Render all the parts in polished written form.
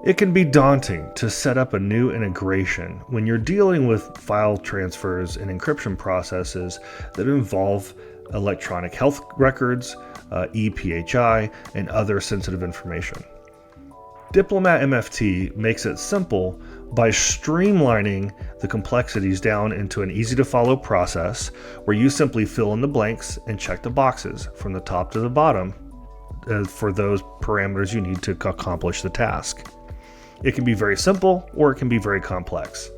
It can be daunting to set up a new integration when you're dealing with file transfers and encryption processes that involve electronic health records, EPHI, and other sensitive information. Diplomat MFT makes it simple by streamlining the complexities down into an easy-to-follow process where you simply fill in the blanks and check the boxes from the top to the bottom for those parameters you need to accomplish the task. It can be very simple or it can be very complex.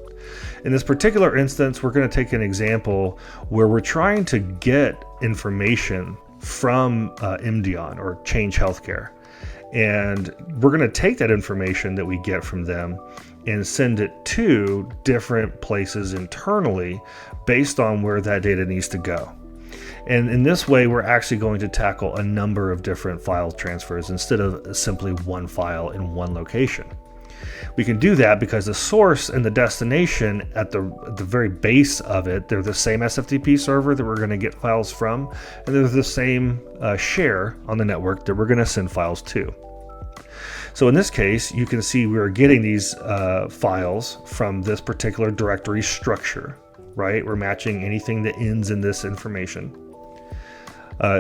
In this particular instance, we're going to take an example where we're trying to get information from MDON or Change Healthcare. And we're going to take that information that we get from them and send it to different places internally based on where that data needs to go. And in this way, we're actually going to tackle a number of different file transfers instead of simply one file in one location. We can do that because the source and the destination at the very base of it, they're the same SFTP server that we're going to get files from, and they're the same share on the network that we're going to send files to. So in this case, you can see we're getting these files from this particular directory structure, right? We're matching anything that ends in this information.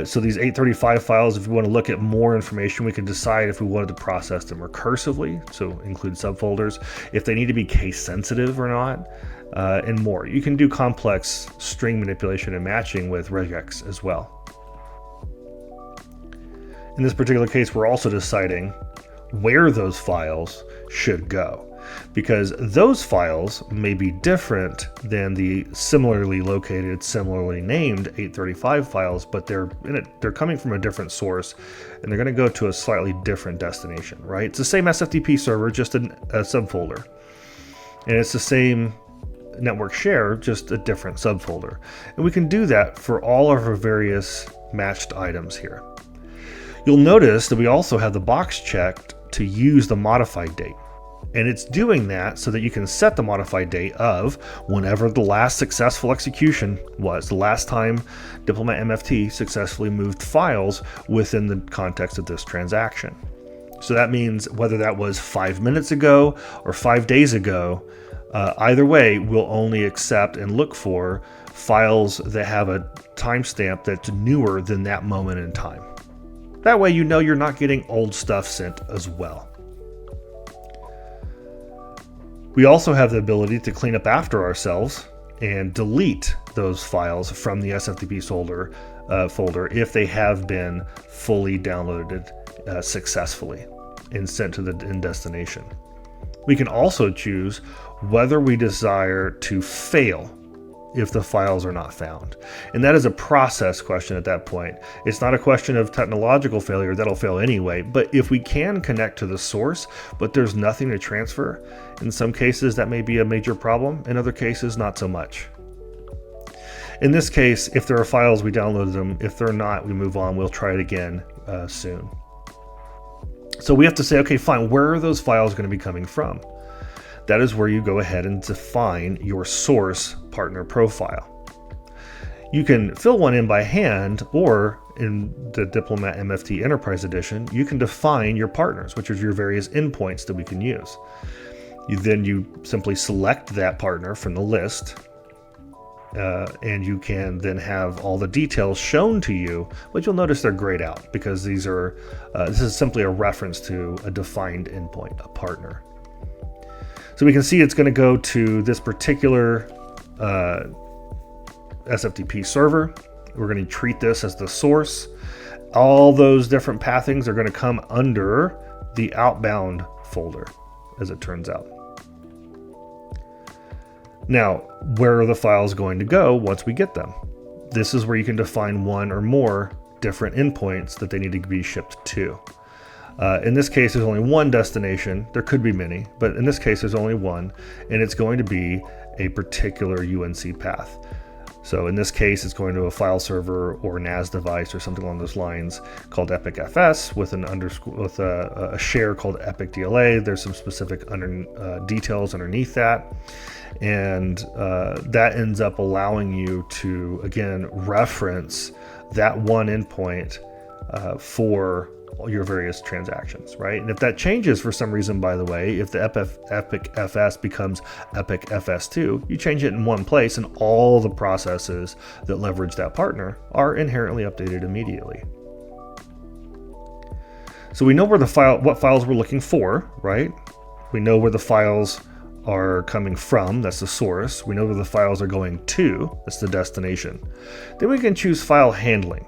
So these 835 files, if we want to look at more information, we can decide if we wanted to process them recursively, so include subfolders, if they need to be case sensitive or not, and more. You can do complex string manipulation and matching with regex as well. In this particular case, we're also deciding where those files should go, because those files may be different than the similarly located, similarly named 835 files, but they're coming from a different source and they're going to go to a slightly different destination, right? It's the same SFTP server, just a subfolder. And it's the same network share, just a different subfolder. And we can do that for all of our various matched items here. You'll notice that we also have the box checked to use the modified date. And it's doing that so that you can set the modified date of whenever the last successful execution was, the last time Diplomat MFT successfully moved files within the context of this transaction. So that means whether that was 5 minutes ago or 5 days ago, either way, we'll only accept and look for files that have a timestamp that's newer than that moment in time. That way you know you're not getting old stuff sent as well. We also have the ability to clean up after ourselves and delete those files from the SFTP folder if they have been fully downloaded successfully and sent to the end destination. We can also choose whether we desire to fail if the files are not found. And that is a process question at that point. It's not a question of technological failure, that'll fail anyway, but if we can connect to the source, but there's nothing to transfer, in some cases that may be a major problem, in other cases not so much. In this case, if there are files, we download them. If they're not, we move on. We'll try it again soon. So we have to say, okay, fine, where are those files going to be coming from? That is where you go ahead and define your source partner profile. You can fill one in by hand, or in the Diplomat MFT Enterprise Edition, you can define your partners, which are your various endpoints that we can use. You simply select that partner from the list, and you can then have all the details shown to you, but you'll notice they're grayed out because these are this is simply a reference to a defined endpoint, a partner. So we can see it's going to go to this particular SFTP server. We're going to treat this as the source. All those different pathings are going to come under the outbound folder, as it turns out. Now, where are the files going to go once we get them? This is where you can define one or more different endpoints that they need to be shipped to. In this case, there's only one destination. There could be many, but in this case, there's only one, and it's going to be a particular UNC path. So in this case, it's going to a file server or NAS device or something along those lines called Epic FS with a share called Epic DLA. There's some specific details underneath that. And that ends up allowing you to, again, reference that one endpoint for your various transactions, right? And if that changes for some reason, by the way, if the Epic FS becomes Epic FS2, you change it in one place and all the processes that leverage that partner are inherently updated immediately. So we know where what files we're looking for, right? We know where the files are coming from, that's the source. We know where the files are going to, that's the destination. Then we can choose file handling.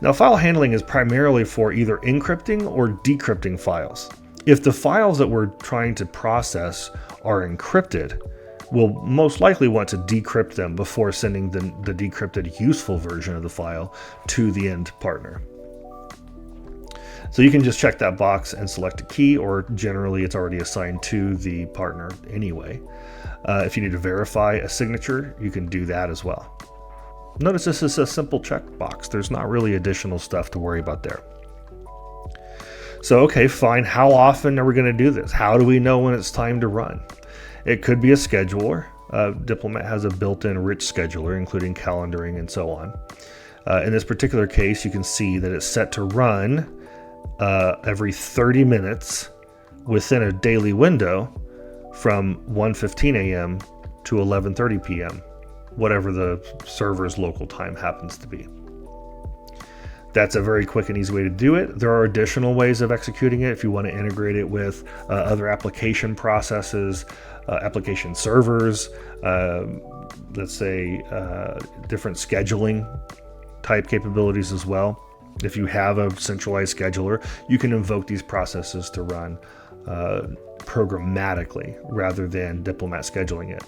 Now, file handling is primarily for either encrypting or decrypting files. If the files that we're trying to process are encrypted, we'll most likely want to decrypt them before sending the decrypted useful version of the file to the end partner. So you can just check that box and select a key, or generally it's already assigned to the partner anyway. If you need to verify a signature, you can do that as well. Notice this is a simple checkbox. There's not really additional stuff to worry about there. So, okay, fine. How often are we going to do this? How do we know when it's time to run? It could be a scheduler. Diplomat has a built-in rich scheduler, including calendaring and so on. In this particular case, you can see that it's set to run every 30 minutes within a daily window from 1:15 a.m. to 11:30 p.m., whatever the server's local time happens to be. That's a very quick and easy way to do it. There are additional ways of executing it if you want to integrate it with other application processes, application servers, let's say different scheduling type capabilities as well. If you have a centralized scheduler, you can invoke these processes to run programmatically rather than Diplomat scheduling it.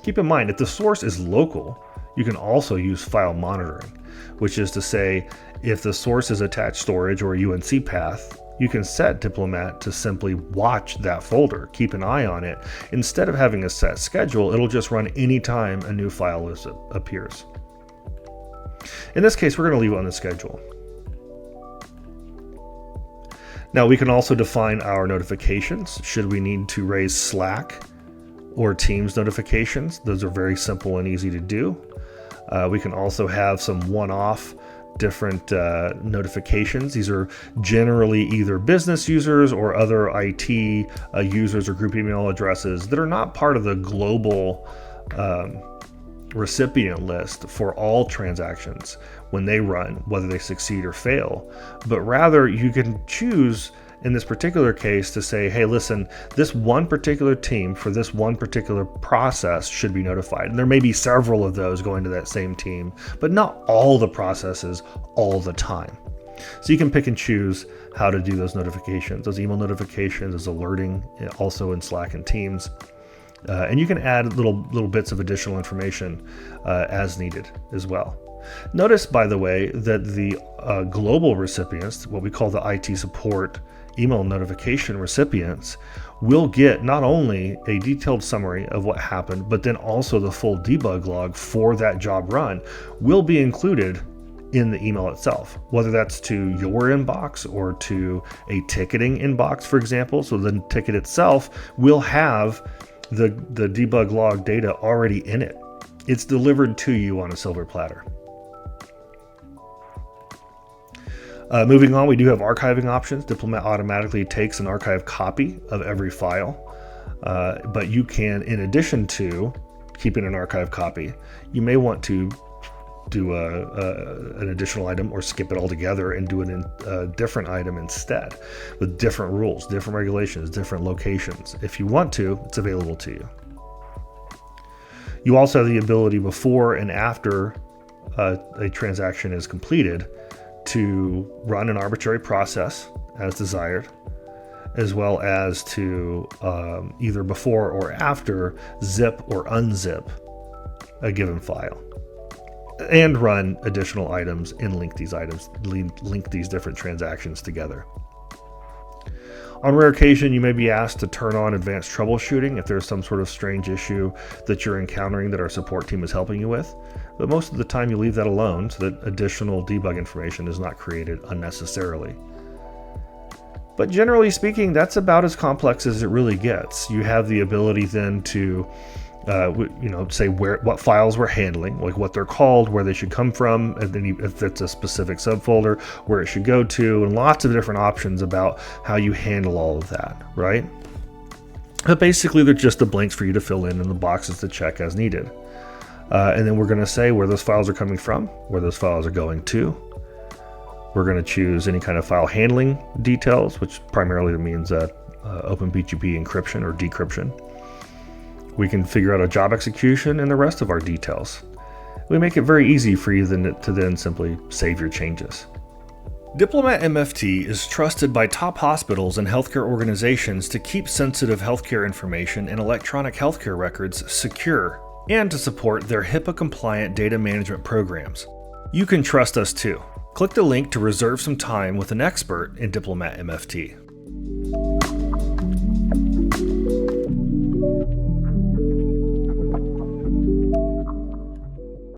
Keep in mind, if the source is local, you can also use file monitoring, which is to say, if the source is attached storage or a UNC path, you can set Diplomat to simply watch that folder, keep an eye on it. Instead of having a set schedule, it'll just run anytime a new file appears. In this case, we're going to leave it on the schedule. Now we can also define our notifications. Should we need to raise Slack or Teams notifications, those are very simple and easy to do. We can also have some one-off different notifications. These are generally either business users or other IT users or group email addresses that are not part of the global recipient list for all transactions when they run, whether they succeed or fail. But rather, you can choose in this particular case to say, hey, listen, this one particular team for this one particular process should be notified. And there may be several of those going to that same team, but not all the processes all the time. So you can pick and choose how to do those notifications, those email notifications, those alerting, also in Slack and Teams. And you can add little bits of additional information as needed as well. Notice, by the way, that the global recipients, what we call the IT support email notification recipients, will get not only a detailed summary of what happened, but then also the full debug log for that job run will be included in the email itself, whether that's to your inbox or to a ticketing inbox, for example. So the ticket itself will have the debug log data already in it. It's delivered to you on a silver platter. Moving on, we do have archiving options. Diplomat automatically takes an archive copy of every file, but you can, in addition to keeping an archive copy, you may want to do an additional item or skip it altogether and do a different item instead with different rules, different regulations, different locations. If you want to, it's available to you. You also have the ability before and after a transaction is completed to run an arbitrary process as desired, as well as to either before or after zip or unzip a given file, and run additional items and link these different transactions together. On rare occasion, you may be asked to turn on advanced troubleshooting if there's some sort of strange issue that you're encountering that our support team is helping you with. But most of the time you leave that alone so that additional debug information is not created unnecessarily. But generally speaking, that's about as complex as it really gets. You have the ability then to say what files we're handling, like what they're called, where they should come from, and then if it's a specific subfolder, where it should go to, and lots of different options about how you handle all of that, right? But basically, they're just the blanks for you to fill in and the boxes to check as needed. And then we're going to say where those files are coming from, where those files are going to. We're going to choose any kind of file handling details, which primarily means OpenPGP encryption or decryption. We can figure out a job execution and the rest of our details. We make it very easy for you to then simply save your changes. Diplomat MFT is trusted by top hospitals and healthcare organizations to keep sensitive healthcare information and electronic healthcare records secure and to support their HIPAA-compliant data management programs. You can trust us too. Click the link to reserve some time with an expert in Diplomat MFT.